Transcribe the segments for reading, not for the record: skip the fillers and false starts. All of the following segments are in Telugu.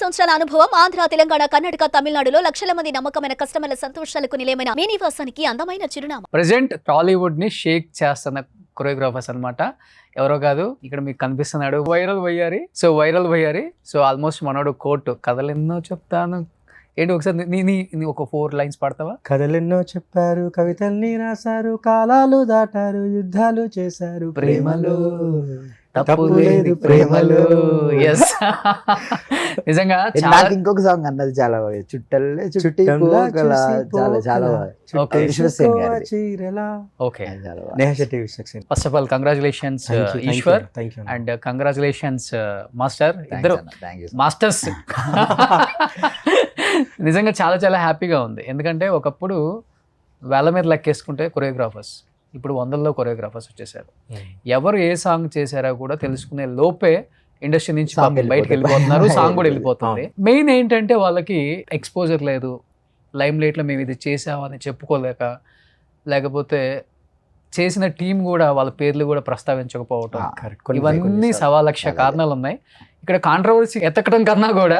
సంవత్సరాల అనుభవం ఆంధ్ర, తెలంగాణ, కర్ణాటక, తమిళనాడులో లక్షల మంది నమ్మకమైన కస్టమర్ల సంతోషాలకు నిలయమైన మీ నివాసానికి అందమైన చిరునామా. ప్రెజెంట్ టాలీవుడ్ ని షేక్ చేస్తున్న కొరియోగ్రాఫర్స్ అన్నమాట. ఎవరో కాదు, ఇక్కడ మీకు కనిపిస్తున్నాడు వైరల్ వయ్యారి. సో ఆల్మోస్ట్ మనోడు కోట్ కథలెన్నో చెప్తాను ఏంటి ఒకసారి నీ ఒక 4 లైన్స్ పాడతావా? కథలెన్నో చెప్పారు, కవితల్ని రాశారు, కాలాలు దాటారు, యుద్ధాలు చేశారు, ప్రేమలో తప్పు లేదు ప్రేమలో. ఎస్ నిజంగా నాకు ఇంకొక సాంగ్ అన్నది చాలా బాగా, చుట్టల్లే చుట్టి పోగల, చాలా చాలా Okay. విశ్వసేన్ గారిది. చీరలా. ఓకే. చాలా బాగా. Neha Shetty Vishwaksen. First of all congratulations Eshwar and congratulations master. ఇద్దరు Thank you. మాస్టర్స్. నిజంగా చాలా చాలా హ్యాపీగా ఉంది. ఎందుకంటే ఒకప్పుడు వేల మీద లెక్కేసుకుంటే కొరియోగ్రాఫర్స్, ఇప్పుడు 100లో కొరియోగ్రాఫర్స్ వచ్చేసారు. ఎవరు ఏ సాంగ్ చేశారో కూడా తెలుసుకునే లోపే ఇండస్ట్రీ నుంచి Song బయటకు వెళ్ళిపోతున్నారు, సాంగ్ కూడా వెళ్ళిపోతుంది. మెయిన్ ఏంటంటే వాళ్ళకి ఎక్స్పోజర్ లేదు, లైమ్ లైట్లో మేము ఇది చేసామని చెప్పుకోలేక, లేకపోతే చేసిన టీం కూడా వాళ్ళ పేర్లు కూడా ప్రస్తావించకపోవటం, ఇవన్నీ 1,000,000 కారణాలు ఉన్నాయి. ఇక్కడ కాంట్రవర్సీ ఎత్తకడం కన్నా కూడా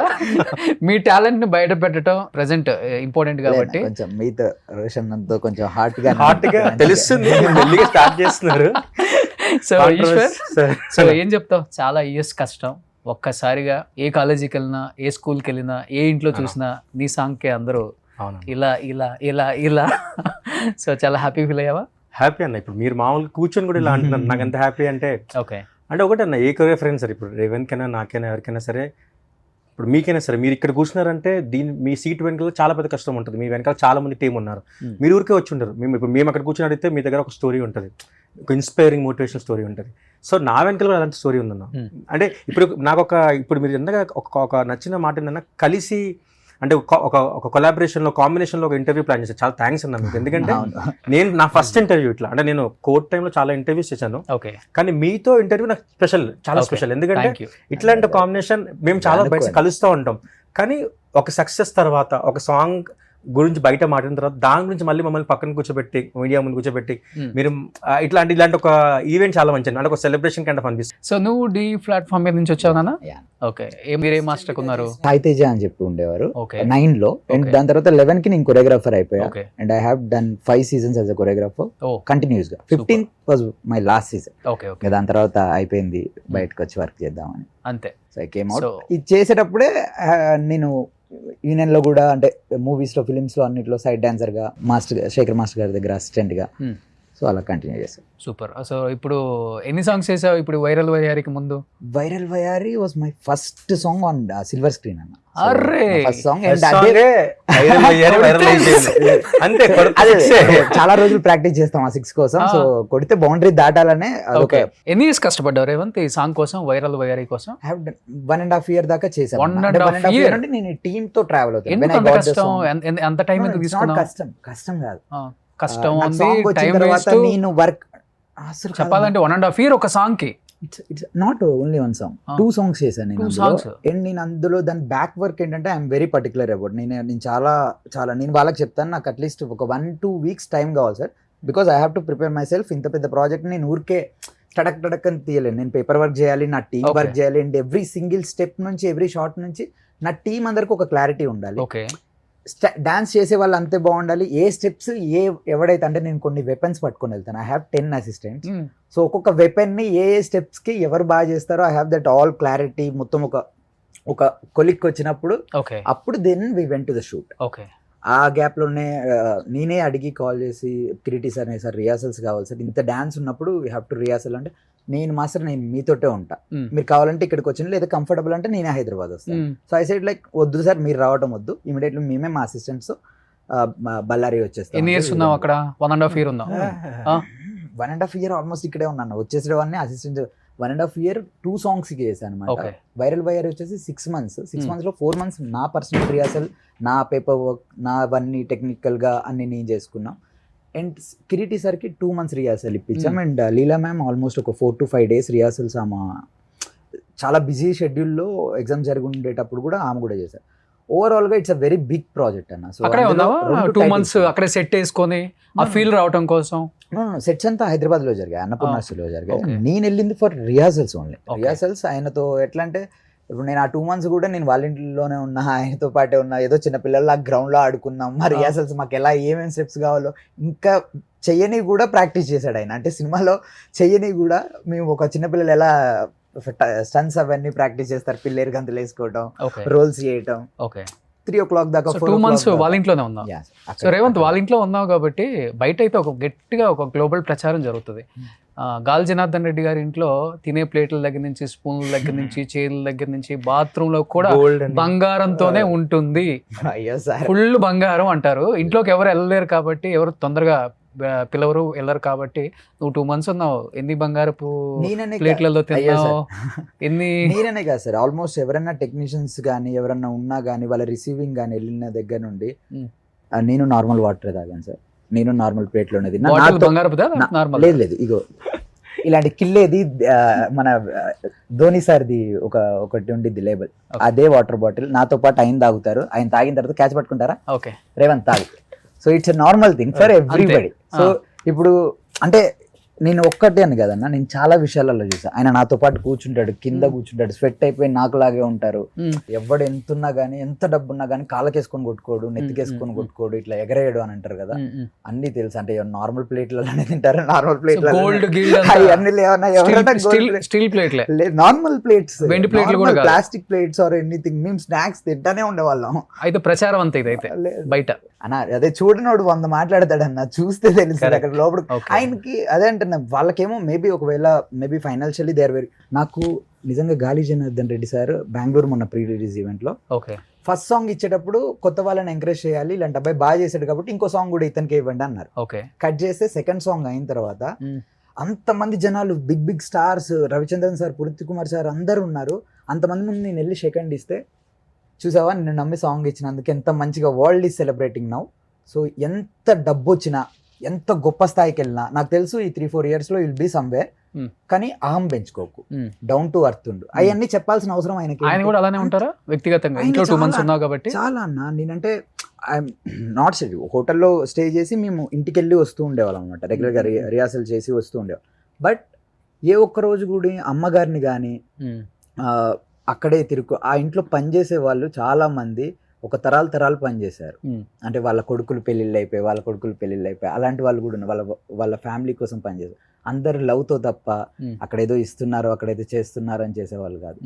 మీ టాలెంట్ ని బయట పెట్టడం ప్రెసెంట్ ఇంపార్టెంట్ కాబట్టి కొంచెం మీతో రోషన్ తో కొంచెం హార్ట్ గా తెలుస్తుంది, మెల్లిగా స్టార్ట్ చేస్తున్నారు. సో ఈశ్వర్, సో ఏం చెప్తావు? చాలా ఇయర్స్ కష్టం, ఒక్కసారిగా ఏ కాలేజీకి వెళ్ళినా, ఏ స్కూల్కి వెళ్ళినా, ఏ ఇంట్లో చూసినా నీ సాంగ్కే అందరూ ఇలా ఇలా ఇలా ఇలా. సో చాలా హ్యాపీ ఫీల్ అయ్యావా? హ్యాపీ అన్న. ఇప్పుడు మీరు మామూలుగా కూర్చొని కూడా ఇలా అంటున్నారు, నాకు ఎంత హ్యాపీ అంటే ఓకే. అంటే ఒకటి అన్న, ఏ కొరియోగ్రాఫర్ సరే, ఇప్పుడు రేవంత్ కైనా, నాకైనా, ఎవరికైనా సరే, ఇప్పుడు మీకైనా సరే, మీరు ఇక్కడ కూర్చున్నారంటే మీ సీట్ వెనకాల చాలా పెద్ద కష్టం ఉంటుంది. మీ వెనకాల చాలా మంది టీం ఉన్నారు, మీరు ఊరికే వచ్చి ఉండరు. మేము అక్కడ కూర్చొని అడిగితే మీ దగ్గర ఒక స్టోరీ ఉంటుంది, ఒక ఇన్స్పైరింగ్ మోటివేషన్ స్టోరీ ఉంటుంది. సో నా వెనకాల కూడా అలాంటి స్టోరీ ఉందన్న. అంటే ఇప్పుడు మీరు ఎంతగా ఒక నచ్చిన మాట ఏంటన్నా, కలిసి అంటే ఒక కొలాబరేషన్లో, కాంబినేషన్లో ఒక ఇంటర్వ్యూ ప్లాన్ చేశాను. చాలా థ్యాంక్స్ అన్న మీకు. ఎందుకంటే నేను నా ఫస్ట్ ఇంటర్వ్యూ ఇట్లా, అంటే నేను కోర్ట్ టైంలో చాలా ఇంటర్వ్యూస్ చేశాను, కానీ మీతో ఇంటర్వ్యూ నాకు స్పెషల్, చాలా స్పెషల్. ఎందుకంటే ఇట్లాంటి కాంబినేషన్ మేము చాలా బయట కలుస్తూ ఉంటాం, కానీ ఒక సక్సెస్ తర్వాత, ఒక సాంగ్ గురించి బయట మాట్లాడిన తర్వాత, దాని గురించి మళ్ళీ మమ్మల్ని పక్కన కూర్చోబెట్టి, మీడియా ముందు కూర్చోబెట్టి మీరు ఇలాంటి ఒక ఈవెంట్ చాలా మంచిది, అంటే ఒక సెలబ్రేషన్ కైండ్ ఆఫ్ అనిపిస్తుంది. సో నువ్వు డి ప్లాట్ఫామ్ మీద నుంచి వచ్చావు నాన్న? ఓకే. మీరే మాస్టర్ ఉన్నారు? సాయి తేజ అని చెప్పి ఉండేవారు 9 లో, అండ్ దాని తర్వాత 11 కి నేను కొరియోగ్రాఫర్ అయిపోయా. And I have done 5 seasons as a choreographer continuous గా. 15th was my last season. దాని తర్వాత అయిపోయింది, బయటకు వచ్చి వర్క్ చేద్దామని అంతే. So I came out. ఇది చేసేటప్పుడే నేను యూనియన్ లో కూడా, అంటే మూవీస్ లో, ఫిలిమ్స్ లో, అన్నిట్లో సైడ్ డాన్సర్ గా, శేఖర్ మాస్టర్ గారి దగ్గర అసిస్టెంట్ గా, సో అలా కంటిన్యూ చేశాను. సూపర్. సో ఇప్పుడు ఎన్ని సాంగ్స్ చేసావు? ఇప్పుడు వైరల్ వయ్యారికి ముందు? వైరల్ వయ్యారి was my first song on silver screen అన్న. అరే ఫస్ట్ సాంగ్. చాలా రోజులు ప్రాక్టీస్ చేస్తాం ఆ 6 కోసం. సో కొడితే బౌండరీ దాటాలనే. ఓకే. ఎన్ని ఇయర్స్ కష్టపడ్డావు రేవంత్ ఈ సాంగ్ కోసం, వైరల్ వయ్యారి కోసం? 1.5 years దాకా చేశాను. 1.5 year అంటే నేను టీమ్ తో ట్రావెల్ అవుతాను. అంత టైం ఎందుకు తీసుకున్నావు? కష్టం కాదు, కష్టం ఉంది, టైం వేస్ట్. నేను వర్క్ చెప్పాలంటే 1.5 year ఒక సాంగ్ కి. It's not only 1 song, 2 songs చేశాను నేను. అండ్ నేను అందులో దాని బ్యాక్ వర్క్ ఏంటంటే ఐఎమ్ వెరీ పర్టికులర్ అబౌట్. నేను చాలా నేను వాళ్ళకి చెప్తాను, నాకు అట్లీస్ట్ ఒక 1-2 weeks టైం కావాలి sir, because I have to prepare my self. ఇంత పెద్ద ప్రాజెక్ట్ నేను ఊరికే టడక్ అని తీయలేను. నేను పేపర్ వర్క్ చేయాలి, నా టీం వర్క్ చేయాలి, అండ్ ఎవ్రీ సింగిల్ స్టెప్ నుంచి, ఎవ్రీ షాట్ నుంచి నా టీం అందరికి ఒక క్లారిటీ ఉండాలి. డాన్స్ చేసే వాళ్ళు అంతే బాగుండాలి. ఏ స్టెప్స్ ఎవడైతే, అంటే నేను కొన్ని వెపన్స్ పట్టుకొని వెళ్తాను. I have 10 assistants. సో ఒక్కొక్క వెపన్ ని ఏ స్టెప్స్ కి ఎవరు బాగా చేస్తారో I have that all clarity. మొత్తం ఒక కొలిక్ వచ్చినప్పుడు అప్పుడు then we went to the shoot. ఆ గ్యాప్ లోనే నేనే అడిగి కాల్ చేసి, కిరీటి సార్ రిహార్సల్స్ కావాలి సార్, ఇంత డాన్స్ ఉన్నప్పుడు వీ హ్యావ్ టు రిహార్సల్. అంటే నేను మాస్టర్, నేను మీతోటే ఉంటా, మీరు కావాలంటే ఇక్కడికి వచ్చిన, లేదా కంఫర్టబుల్ అంటే నేనే హైదరాబాద్ వస్తాను. సో ఐ సైడ్ లైక్ వద్దు సార్, మీరు రావటం వద్దు, ఇమీడియట్లీ మేమే మా అసిస్టెంట్స్ బళ్ళారి వచ్చేస్తాం. ఎన్ని ఇయర్స్ ఉన్నావు అక్కడ? 1.5 year ఉన్నావు? 1.5 year ఆల్మోస్ట్ ఇక్కడే ఉన్నాను. వచ్చేసేవాడిని అసిస్టెంట్. 1.5 year 2 songs కి చేశాను అనమాట. వైరల్ వయ్యారి వచ్చేసి 6 months. 6 months లో 4 months నా పర్సనల్ రిహార్సల్, నా పేపర్ వర్క్, నా అవన్నీ టెక్నికల్ గా అన్ని నేను చేసుకున్నాం. అండ్ కిరీటి సార్కి 2 months రిహార్సల్ ఇప్పించాం. అండ్ లీలా మ్యామ్ ఆల్మోస్ట్ ఒక 4 to 5 days రిహార్సల్స్. ఆమె చాలా బిజీ షెడ్యూల్లో ఎగ్జామ్ జరిగి ఉండేటప్పుడు కూడా ఆమె కూడా చేశారు. ఓవరాల్ గా it's a very big project అన్న. సో అక్కడే ఉన్నావా 2 months అక్కడే సెట్ చేసుకొని ఆ ఫీల్ రావడం కోసం? సెట్స్ అంతా హైదరాబాద్ లో జరిగాయి, అన్నపూర్ణాశ్రీలో జరిగాయి. నేను వెళ్ళింది ఫర్ రిహార్సల్స్ ఓన్లీ. రిహార్సల్స్ ఆయనతో ఎట్లా అంటే ఇప్పుడు నేను ఆ 2 months కూడా నేను వాళ్ళ ఇంట్లోనే ఉన్నా, ఆయనతో పాటే ఉన్నా, ఏదో చిన్న పిల్లల్లా గ్రౌండ్లో ఆడుకున్నాం, మా రిహార్సల్స్ మాకు ఎలా ఏమేమి స్టెప్స్ కావాలో ఇంకా చెయ్యని కూడా ప్రాక్టీస్ చేశాడు ఆయన. అంటే సినిమాలో చెయ్యని కూడా మేము ఒక చిన్నపిల్లలు ఎలా స్టన్స్ అవన్నీ ప్రాక్టీస్ చేస్తారు, పిల్లేరు గంతులు వేసుకోవటం, రోల్స్ చేయటం. ఓకే 3 o'clock దాకా 2 months వాళ్ళ ఇంట్లోనే ఉన్నాం. సో రేవంత్ వాళ్ళ ఇంట్లో ఉన్నావు కాబట్టి బయట అయితే ఒక గట్టిగా ఒక గ్లోబల్ ప్రచారం జరుగుతుంది. గాలి జనార్దన్ రెడ్డి గారి ఇంట్లో తినే ప్లేట్ల దగ్గర నుంచి, స్పూన్ల దగ్గర నుంచి, చైర్ల దగ్గర నుంచి, బాత్రూమ్ లో కూడా బంగారంతోనే ఉంటుంది. ఫుల్ బంగారం అంటారు. ఇంట్లోకి ఎవరు వెళ్ళలేరు కాబట్టి, ఎవరు తొందరగా పిలవరు వెళ్ళరు కాబట్టి, నువ్వు 2 months ఉన్నావు, ఎన్ని బంగారపు ప్లేట్లలో తిన్నావు, ఎన్ని. నేననే కాదు సార్, ఆల్మోస్ట్ ఎవరైనా టెక్నీషియన్స్ కానీ ఎవరన్నా ఉన్నా కానీ వాళ్ళ రిసీవింగ్ కానీ వెళ్ళిన దగ్గర నుండి నేను నార్మల్ వాటర్ తాగాను సార్. నేను నార్మల్ ప్లేట్లోనే తిన్నా. లేదు ఇగో ఇలాంటి కిల్లేది మన ధోని సార్ది ఒకటి ఉండిద్ది లేబుల్, అదే వాటర్ బాటిల్ నాతో పాటు ఆయన తాగుతారు. ఆయన తాగిన తర్వాత క్యాచ్ పట్టుకుంటారా, ఓకే రేవంత్ తాగు. So it's a normal thing for everybody. So ఇప్పుడు అంటే నేను ఒక్కటే అని కదన్నా, నేను చాలా విషయాలలో చూసా. ఆయన నాతో పాటు కూర్చుంటాడు, కింద కూర్చుంటాడు, స్వెట్ అయిపోయి నాకులాగే ఉంటారు. ఎవడు ఎంతున్నా గానీ, ఎంత డబ్బు ఉన్నా గానీ కాళ్ళకేసుకొని కొట్టుకోడు, నెత్తికేసుకొని కొట్టుకోడు, ఇట్లా ఎగరేయడు అని అంటారు కదా. అన్ని తెలుసు. అంటే నార్మల్ ప్లేట్లలోనే తింటారు, నార్మల్ ప్లేట్ అన్ని లేవన్నా, ఎవరైనా స్టీల్ ప్లేట్, నార్మల్ ప్లేట్స్, ప్లేట్లు, ప్లాస్టిక్ ప్లేట్స్ ఆర్ ఎనీథింగ్. మేము స్నాక్స్ తింటానే ఉండేవాళ్ళం. అయితే ప్రచారం అంతే ఇదైతే బయట అన్న. అదే చూడనోడు 100 మాట్లాడతాడన్న, చూస్తే తెలుస్తుంది అక్కడ లోపల. ఆయనకి అదే అంటే వాళ్ళకేమో maybe financially they are very. నాకు నిజంగా గాలి జనార్దన్ రెడ్డి సార్ బెంగళూరు మొన్న ప్రీ రిలీజ్ ఈవెంట్ లో ఫస్ట్ సాంగ్ ఇచ్చేటప్పుడు కొత్త వాళ్ళని ఎంకరేజ్ చేయాలి, ఇలాంటి అబ్బాయి బాగా చేశాడు కాబట్టి ఇంకో సాంగ్ కూడా ఇతనికి ఇవ్వండి అన్నారు. కట్ చేస్తే సెకండ్ సాంగ్ అయిన తర్వాత అంతమంది జనాలు, big big stars, Ravichandran sir, Puneeth Kumar sir అందరూ ఉన్నారు. అంతమంది ముందు నేను వెళ్ళి సెకండ్ ఇస్తే, చూసావా నేను నమ్మి సాంగ్ ఇచ్చినందుకు ఎంత మంచిగా world is celebrating now. So ఎంత డబ్బు వచ్చినా, ఎంత గొప్ప స్థాయికి వెళ్ళినా, నాకు తెలుసు ఈ 3-4 years లో విల్ బీ సమ్వేర్, కానీ అహం పెంచుకోకు, డౌన్ టు అర్త్ ఉండు. అవన్నీ చెప్పాల్సిన అవసరం ఆయనకి. ఆయన కూడా అలానే ఉంటారా వ్యక్తిగతంగా? ఇంట్లో 2 months ఉన్నావు కాబట్టి చాలా అన్న. నేనంటే ఐఎమ్ నాట్ సెట్. హోటల్లో స్టే చేసి మేము ఇంటికి వెళ్ళి వస్తూ ఉండేవాళ్ళం అనమాట, రెగ్యులర్గా రిహార్సల్ చేసి వస్తూ ఉండేవాళ్ళం. బట్ ఏ ఒక్క రోజు కూడా అమ్మగారిని కానీ అక్కడే ఆ ఇంట్లో పనిచేసే వాళ్ళు చాలా మంది ఒక తరాలు పనిచేశారు. అంటే వాళ్ళ కొడుకులు పెళ్ళిళ్ళు అయిపోయి అలాంటి వాళ్ళు కూడా ఉన్నారు. వాళ్ళ ఫ్యామిలీ కోసం పనిచేశారు. అందరు లవ్తో తప్ప అక్కడేదో ఇస్తున్నారు, అక్కడేదో చేస్తున్నారు అని చేసేవాళ్ళు కాదు.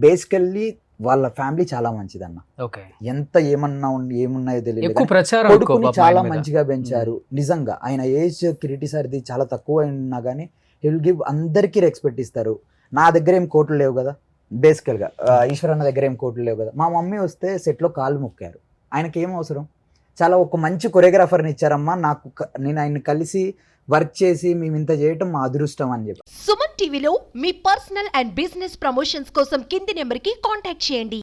బేసికల్లీ వాళ్ళ ఫ్యామిలీ చాలా మంచిదన్న. ఎంత ఏమున్నాయో తెలియదు, కొడుకుని చాలా మంచిగా పెంచారు. నిజంగా ఆయన ఏజ్ కిరీటి సార్ది చాలా తక్కువ ఉన్నా కానీ హీ విల్ గివ్, అందరికీ రెస్పెక్ట్ ఇస్తారు. నా దగ్గర ఏం కోట్లు లేవు కదా, బేసికల్గా ఈశ్వరన్న దగ్గర ఏం కోట్లు లేవు కదా. మా మమ్మీ వస్తే సెట్లో కాళ్ళు మొక్కారు. ఆయనకి ఏం అవసరం, చాలా ఒక మంచి కొరియోగ్రాఫర్ని ఇచ్చారమ్మా నాకు, నేను ఆయన కలిసి వర్క్ చేసి మేము ఇంత చేయటం మా అదృష్టం అని చెప్పి. సుమన్ టీవీలో మీ పర్సనల్ అండ్ బిజినెస్ ప్రమోషన్స్ కోసం కింది నెంబర్కి కాంటాక్ట్ చేయండి.